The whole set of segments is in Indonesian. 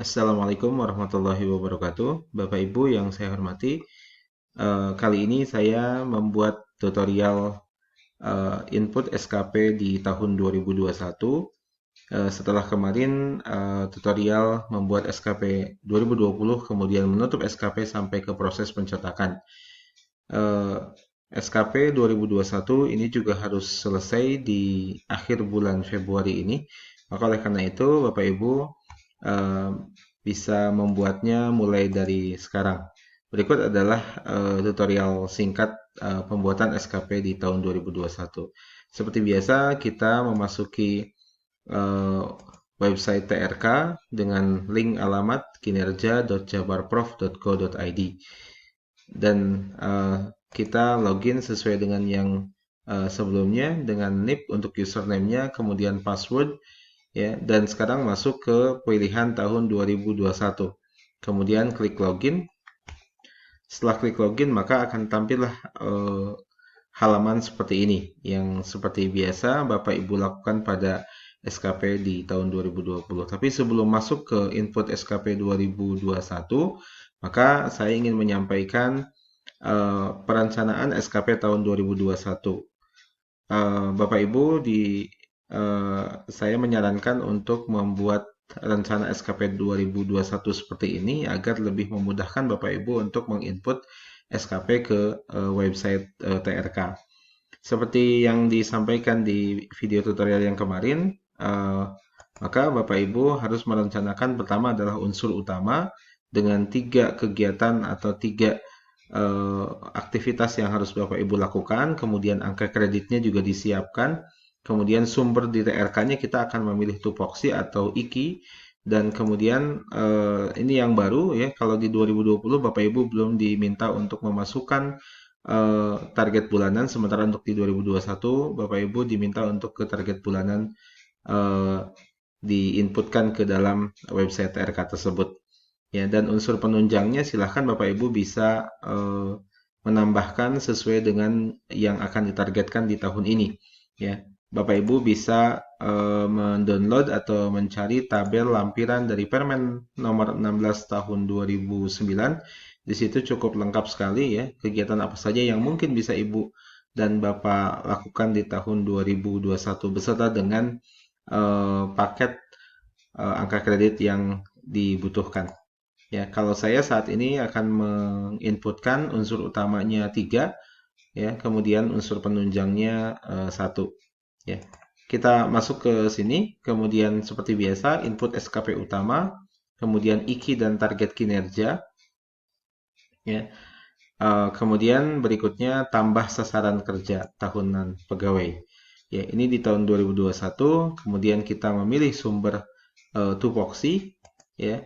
Assalamualaikum warahmatullahi wabarakatuh. Bapak Ibu yang saya hormati, kali ini saya membuat tutorial input SKP di tahun 2021. Setelah kemarin tutorial membuat SKP 2020, kemudian menutup SKP sampai ke proses pencetakan. Eh, SKP 2021 ini juga harus selesai di akhir bulan Februari ini. Maka oleh karena itu, Bapak Ibu eh, bisa membuatnya mulai dari sekarang. Berikut adalah tutorial singkat pembuatan SKP di tahun 2021. Seperti biasa, kita memasuki eh, website TRK dengan link alamat kinerja.jabarprof.go.id dan kita login sesuai dengan yang sebelumnya dengan NIP untuk username-nya, kemudian password ya, dan sekarang masuk ke pilihan tahun 2021. Kemudian klik login. Setelah klik login maka akan tampillah halaman seperti ini yang seperti biasa Bapak Ibu lakukan pada SKP di tahun 2020. Tapi sebelum masuk ke input SKP 2021, maka saya ingin menyampaikan perencanaan SKP tahun 2021. Bapak Ibu saya menyarankan untuk membuat rencana SKP 2021 seperti ini agar lebih memudahkan Bapak Ibu untuk menginput SKP ke website TRK. Seperti yang disampaikan di video tutorial yang kemarin, maka Bapak Ibu harus merencanakan pertama adalah unsur utama dengan 3 kegiatan atau 3 aktivitas yang harus Bapak Ibu lakukan, kemudian angka kreditnya juga disiapkan, kemudian sumber di TRK-nya kita akan memilih tupoksi atau IKI, dan kemudian ini yang baru ya, kalau di 2020 Bapak Ibu belum diminta untuk memasukkan target bulanan, sementara untuk di 2021 Bapak Ibu diminta untuk ke target bulanan eh, diinputkan ke dalam website TRK tersebut. Ya, dan unsur penunjangnya silahkan Bapak Ibu bisa menambahkan sesuai dengan yang akan ditargetkan di tahun ini. Ya, Bapak Ibu bisa mendownload atau mencari tabel lampiran dari Permen nomor 16 tahun 2009. Di situ cukup lengkap sekali ya kegiatan apa saja yang mungkin bisa Ibu dan Bapak lakukan di tahun 2021 beserta dengan paket angka kredit yang dibutuhkan. Ya, kalau saya saat ini akan menginputkan unsur utamanya 3, ya, kemudian unsur penunjangnya 1. Ya. Kita masuk ke sini, kemudian seperti biasa input SKP utama, kemudian IKI dan target kinerja, ya. Kemudian berikutnya tambah sasaran kerja tahunan pegawai. Ya, ini di tahun 2021, kemudian kita memilih sumber tupoksi, ya.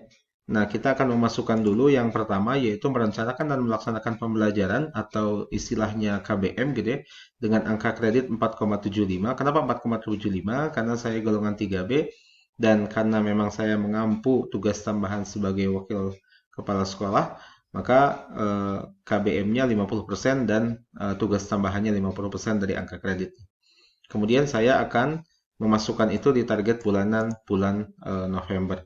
Nah, kita akan memasukkan dulu yang pertama yaitu merencanakan dan melaksanakan pembelajaran atau istilahnya KBM gitu ya, dengan angka kredit 4,75. Kenapa 4,75? Karena saya golongan 3B dan karena memang saya mengampu tugas tambahan sebagai wakil kepala sekolah, maka KBM-nya 50% dan tugas tambahannya 50% dari angka kredit. Kemudian saya akan memasukkan itu di target bulanan bulan November.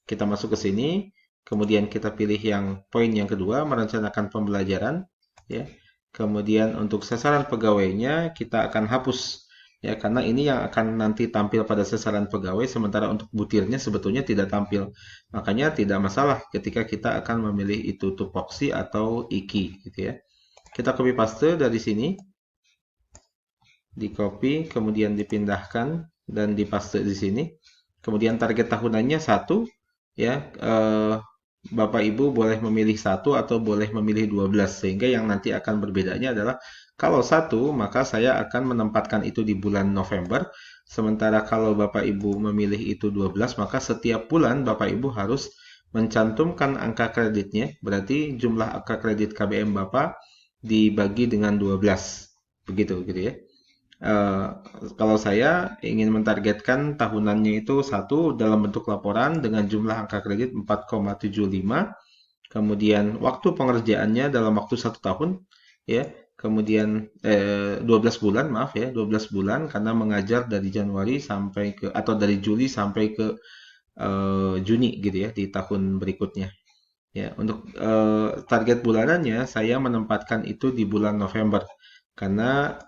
Kita masuk ke sini, kemudian kita pilih yang poin yang kedua, merencanakan pembelajaran, ya. Kemudian untuk sasaran pegawainya kita akan hapus, ya, karena ini yang akan nanti tampil pada sasaran pegawai, sementara untuk butirnya sebetulnya tidak tampil. Makanya tidak masalah ketika kita akan memilih itu tupoksi atau IKI, gitu ya. Kita copy paste dari sini, di copy, kemudian dipindahkan dan dipaste di sini. Kemudian target tahunannya 1, ya. Bapak Ibu boleh memilih 1 atau boleh memilih 12 sehingga yang nanti akan berbedanya adalah kalau 1 maka saya akan menempatkan itu di bulan November, sementara kalau Bapak Ibu memilih itu 12 maka setiap bulan Bapak Ibu harus mencantumkan angka kreditnya, berarti jumlah angka kredit KBM Bapak dibagi dengan 12. Begitu gitu ya. Eh, Kalau saya ingin mentargetkan tahunannya itu 1 dalam bentuk laporan dengan jumlah angka kredit 4,75, kemudian waktu pengerjaannya dalam waktu 1 tahun, ya, kemudian 12 bulan, maaf ya, 12 bulan karena mengajar dari Januari sampai ke atau dari Juli sampai ke Juni gitu ya, di tahun berikutnya. Ya, untuk target bulanannya saya menempatkan itu di bulan November karena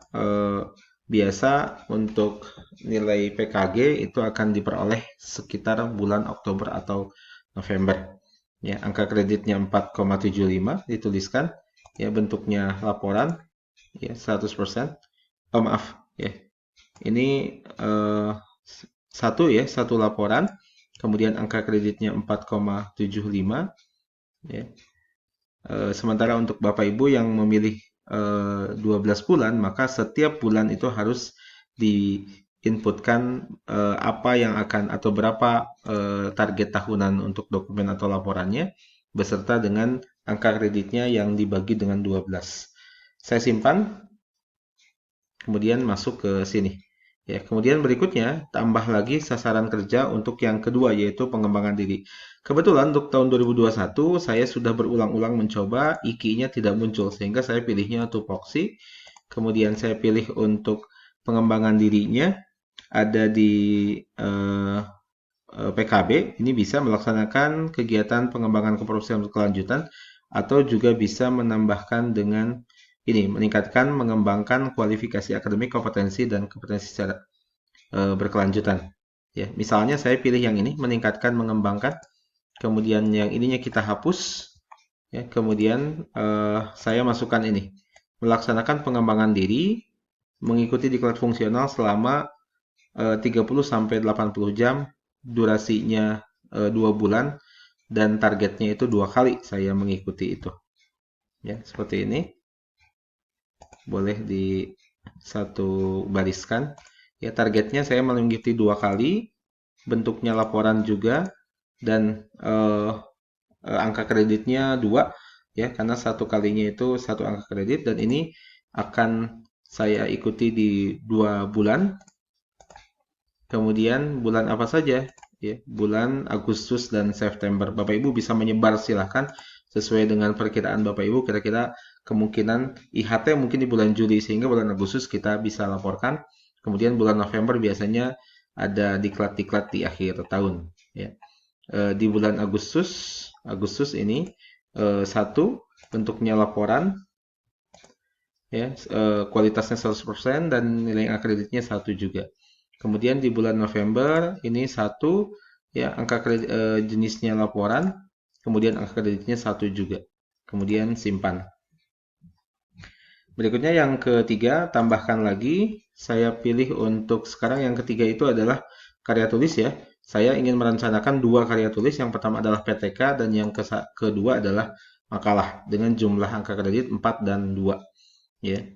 biasa untuk nilai PKG itu akan diperoleh sekitar bulan Oktober atau November. Ya, angka kreditnya 4,75 dituliskan. Ya, bentuknya laporan ya 100%. Oh, maaf ya. Ini satu laporan, kemudian angka kreditnya 4,75 ya. Sementara untuk Bapak Ibu yang memilih 12 bulan, maka setiap bulan itu harus diinputkan apa yang akan atau berapa target tahunan untuk dokumen atau laporannya beserta dengan angka kreditnya yang dibagi dengan 12. Saya simpan, kemudian masuk ke sini. Ya, kemudian berikutnya tambah lagi sasaran kerja untuk yang kedua yaitu pengembangan diri. Kebetulan untuk tahun 2021 saya sudah berulang-ulang mencoba IKI-nya tidak muncul sehingga saya pilihnya tupoksi. Kemudian saya pilih untuk pengembangan dirinya ada di PKB. Ini bisa melaksanakan kegiatan pengembangan keprofesianan berkelanjutan atau juga bisa menambahkan dengan ini meningkatkan mengembangkan kualifikasi akademik, kompetensi dan kompetensi secara berkelanjutan. Ya, misalnya saya pilih yang ini meningkatkan mengembangkan, kemudian yang ininya kita hapus, ya, kemudian saya masukkan ini melaksanakan pengembangan diri, mengikuti diklat fungsional selama 30 sampai 80 jam, durasinya 2 bulan dan targetnya itu 2 kali saya mengikuti itu. Ya, seperti ini. Boleh di satu bariskan. Ya, targetnya saya mengikuti 2 kali, bentuknya laporan juga dan angka kreditnya 2 ya karena satu kalinya itu satu angka kredit dan ini akan saya ikuti di 2 bulan. Kemudian bulan apa saja? Ya, bulan Agustus dan September. Bapak Ibu bisa menyebar silahkan sesuai dengan perkiraan Bapak Ibu kira-kira kemungkinan IHT mungkin di bulan Juli sehingga bulan Agustus kita bisa laporkan. Kemudian bulan November biasanya ada diklat-diklat di akhir tahun. Ya. Di bulan Agustus ini satu bentuknya laporan ya kualitasnya 100% dan nilai kreditnya 1 juga. Kemudian di bulan November ini 1 ya angka kredit jenisnya laporan, kemudian angka kreditnya 1 juga. Kemudian simpan. Berikutnya yang ketiga, tambahkan lagi. Saya pilih untuk sekarang yang ketiga itu adalah karya tulis ya. Saya ingin merencanakan 2 karya tulis. Yang pertama adalah PTK dan yang kedua adalah makalah dengan jumlah angka kredit 4 dan 2. Ya,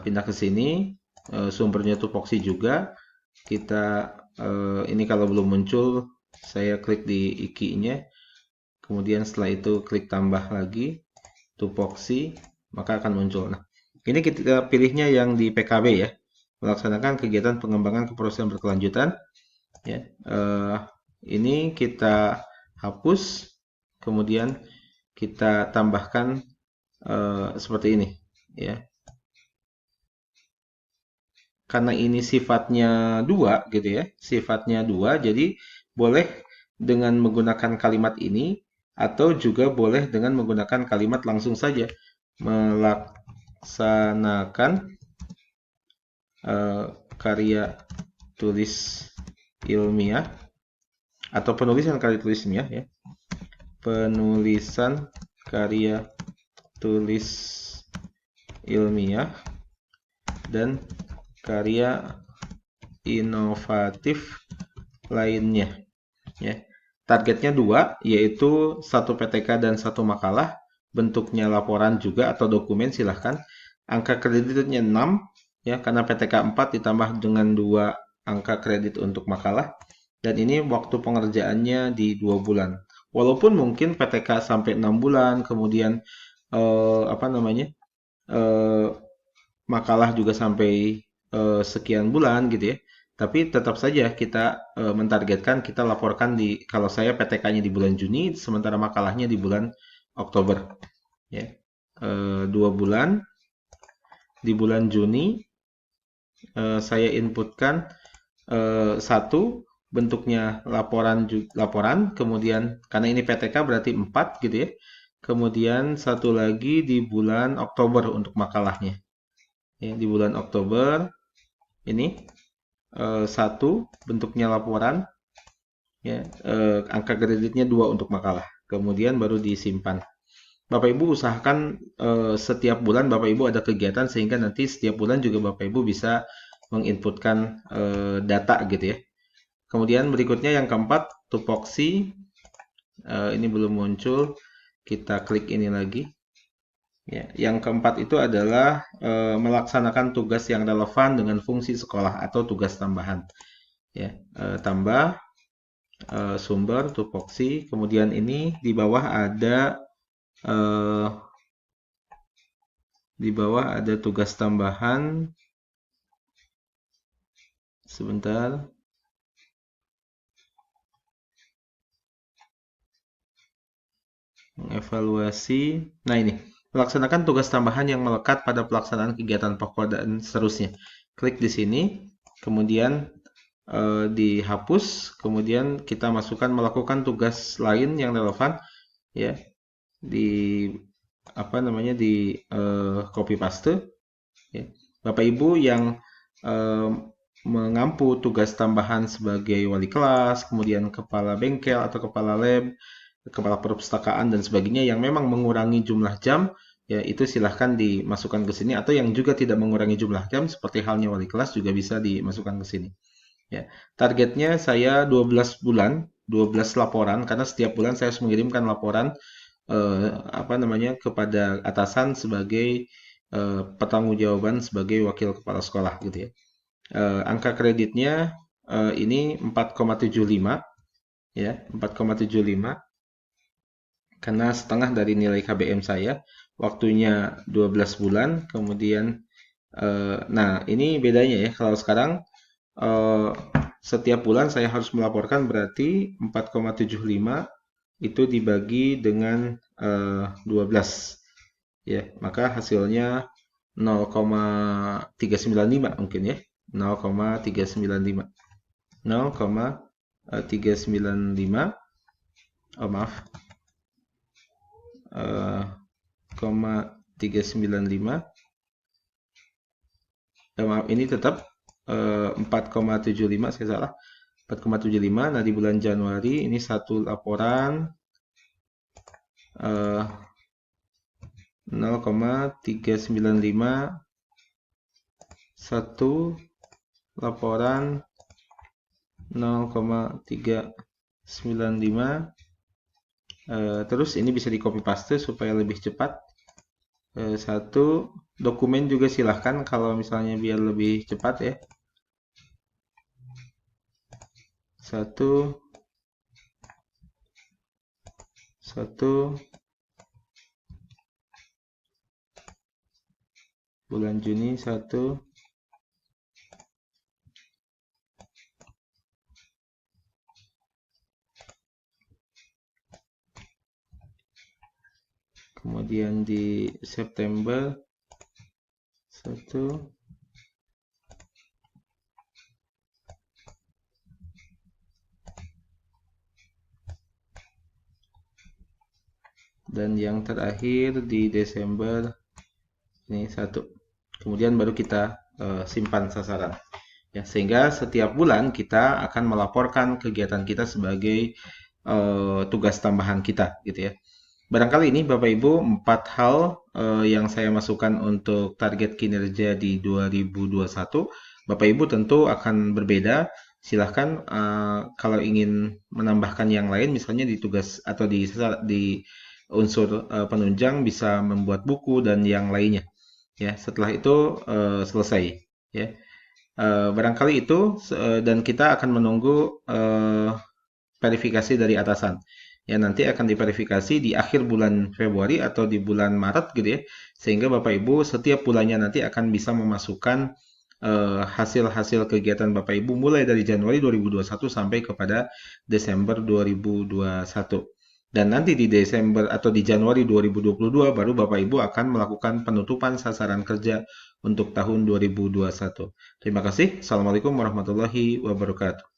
pindah ke sini. Sumbernya tupoksi juga. Kita ini kalau belum muncul, saya klik di IKI-nya. Kemudian setelah itu klik tambah lagi tupoksi, maka akan muncul. Nah, ini kita pilihnya yang di PKB ya, melaksanakan kegiatan pengembangan keprofesianan berkelanjutan. Ya, ini kita hapus, kemudian kita tambahkan seperti ini, ya. Karena ini sifatnya dua, gitu ya, sifatnya dua, jadi boleh dengan menggunakan kalimat ini atau juga boleh dengan menggunakan kalimat langsung saja melaksanakan karya tulis ilmiah atau penulisan karya tulis ilmiah ya. Penulisan karya tulis ilmiah dan karya inovatif lainnya ya. Targetnya 2 yaitu 1 PTK dan 1 makalah, bentuknya laporan juga atau dokumen silahkan. Angka kreditnya 6 ya karena PTK 4 ditambah dengan 2 angka kredit untuk makalah dan ini waktu pengerjaannya di 2 bulan. Walaupun mungkin PTK sampai 6 bulan, kemudian apa namanya? Makalah juga sampai sekian bulan gitu ya. Tapi tetap saja kita mentargetkan kita laporkan di kalau saya PTK-nya di bulan Juni, sementara makalahnya di bulan Oktober. Ya, 2 bulan. Di bulan Juni saya inputkan 1 bentuknya laporan, kemudian karena ini PTK berarti 4 gitu ya. Kemudian satu lagi di bulan Oktober untuk makalahnya. Ya, di bulan Oktober ini satu bentuknya laporan, ya, angka kreditnya 2 untuk makalah. Kemudian baru disimpan. Bapak Ibu usahakan setiap bulan Bapak Ibu ada kegiatan sehingga nanti setiap bulan juga Bapak Ibu bisa menginputkan data gitu ya. Kemudian berikutnya yang keempat, tupoksi. Ini belum muncul. Kita klik ini lagi. Ya, yang keempat itu adalah melaksanakan tugas yang relevan dengan fungsi sekolah atau tugas tambahan. Ya, tambah sumber tupoksi. Kemudian ini di bawah ada tugas tambahan. Sebentar. Mengevaluasi. Nah, ini. Melaksanakan tugas tambahan yang melekat pada pelaksanaan kegiatan pokok dan seterusnya. Klik di sini. Kemudian dihapus. Kemudian kita masukkan melakukan tugas lain yang relevan. Ya. Di copy paste. Ya. Bapak Ibu yang mengampu tugas tambahan sebagai wali kelas, kemudian kepala bengkel atau kepala lab, kepala perpustakaan dan sebagainya yang memang mengurangi jumlah jam, ya itu silahkan dimasukkan ke sini, atau yang juga tidak mengurangi jumlah jam seperti halnya wali kelas juga bisa dimasukkan ke sini. Ya, targetnya saya 12 bulan, 12 laporan karena setiap bulan saya harus mengirimkan laporan kepada atasan sebagai pertanggungjawaban sebagai wakil kepala sekolah gitu ya. Angka kreditnya ini 4,75 ya, 4,75 karena setengah dari nilai KBM saya. Waktunya 12 bulan, kemudian nah ini bedanya ya. Kalau sekarang setiap bulan saya harus melaporkan, berarti 4,75 itu dibagi dengan 12 ya, maka hasilnya 0,395 mungkin ya, 0,395 0,395 maaf 0,395 maaf, ini tetap 4,75, saya salah, 4,75. Nah, di bulan Januari ini satu laporan 0,395, satu laporan 0,395. Terus ini bisa di copy paste supaya lebih cepat. Satu dokumen juga silahkan kalau misalnya biar lebih cepat ya. Satu bulan Juni, satu kemudian di September satu, dan yang terakhir di Desember ini satu. Kemudian baru kita simpan sasaran ya, sehingga setiap bulan kita akan melaporkan kegiatan kita sebagai tugas tambahan kita gitu ya. Barangkali ini Bapak Ibu 4 hal yang saya masukkan untuk target kinerja di 2021. Bapak Ibu tentu akan berbeda. Silahkan kalau ingin menambahkan yang lain, misalnya di tugas atau di unsur penunjang bisa membuat buku dan yang lainnya. Ya, setelah itu selesai. Ya, barangkali itu dan kita akan menunggu verifikasi dari atasan. Ya, nanti akan diverifikasi di akhir bulan Februari atau di bulan Maret gitu ya. Sehingga Bapak Ibu setiap bulannya nanti akan bisa memasukkan hasil-hasil kegiatan Bapak Ibu mulai dari Januari 2021 sampai kepada Desember 2021. Dan nanti di Desember atau di Januari 2022 baru Bapak Ibu akan melakukan penutupan sasaran kerja untuk tahun 2021. Terima kasih. Assalamualaikum warahmatullahi wabarakatuh.